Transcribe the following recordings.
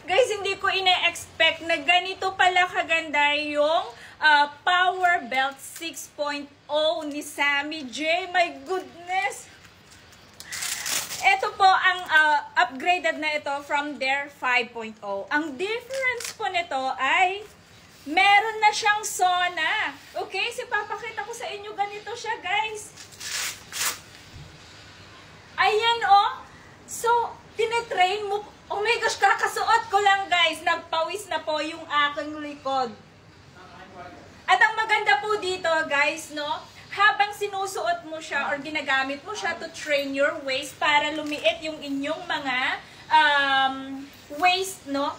Guys, hindi ko ina-expect na ganito pala kaganda yung Power Belt 6.0 ni Sammy J. My goodness! Ito po ang upgraded na ito from their 5.0. Ang difference po nito ay meron na siyang sauna. Okay? So, papakita ko sa inyo ganito siya, guys. Ayan, oh. So, tinetrain mo. Oh my gosh, kakasuot ko lang, guys. Nagpawis na po yung aking likod. At ang maganda po dito, guys, no? Habang sinusuot mo siya or ginagamit mo siya to train your waist para lumiit yung inyong mga waist, no?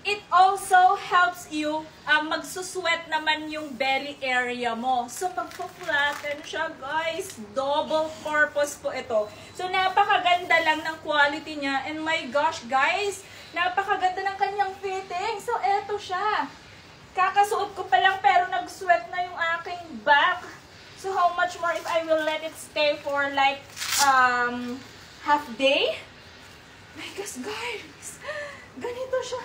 It also helps you magsusweat naman yung belly area mo. So, magpa-flatten siya, guys. Double purpose po ito. So, napakaganda lang ng quality niya. And my gosh, guys, napakaganda ng kanyang fitting. So, eto siya. Kakasuot ko pa lang pero nag-sweat na yung aking back. So, how much more if I will let it stay for like half day? My gosh, guys. Ganito siya.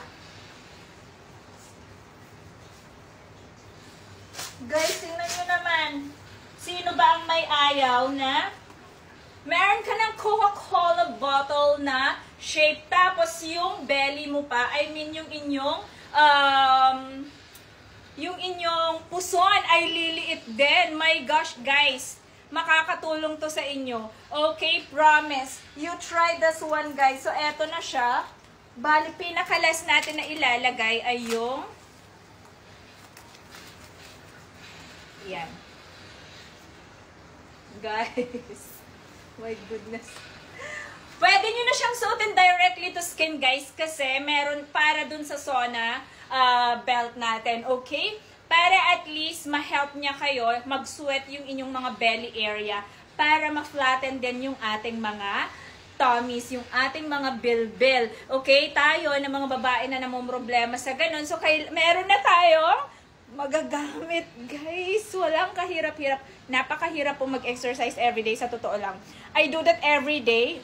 Guys, tingnan nyo naman. Sino ba ang may ayaw na meron ka ng Coca-Cola bottle na shape tapos yung belly mo pa, I mean yung inyong puson ay liliit din. My gosh, guys. Makakatulong to sa inyo. Okay, promise. You try this one, guys. So, eto na siya. Bali, pinakalas natin na ilalagay ay yung yan. Guys. My goodness. Pwede nyo na siyang suotin directly to skin, guys, kasi meron para dun sa sauna belt natin, okay? Para at least ma-help niya kayo mag-sweat yung inyong mga belly area para ma-flatten din yung ating mga tummies, yung ating mga bilbil. Okay? Tayo na mga babae na namumroblema sa ganun. So, meron na tayo magagamit, guys. Walang kahirap-hirap. Napakahirap po mag-exercise everyday, sa totoo lang. I do that everyday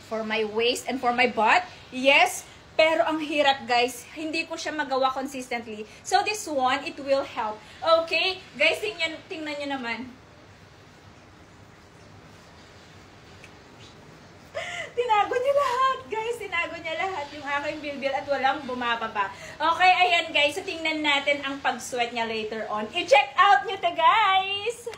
for my waist and for my butt. Yes, pero ang hirap, guys. Hindi ko siya magawa consistently. So, this one, it will help. Okay? Guys, tingnan nyo naman. Tinago niya lahat, guys. Tinago niya lahat yung aking bilbil at walang bumababa. Okay, ayan, guys. So, tingnan natin ang pag-sweat niya later on. I-check out nyo to, guys!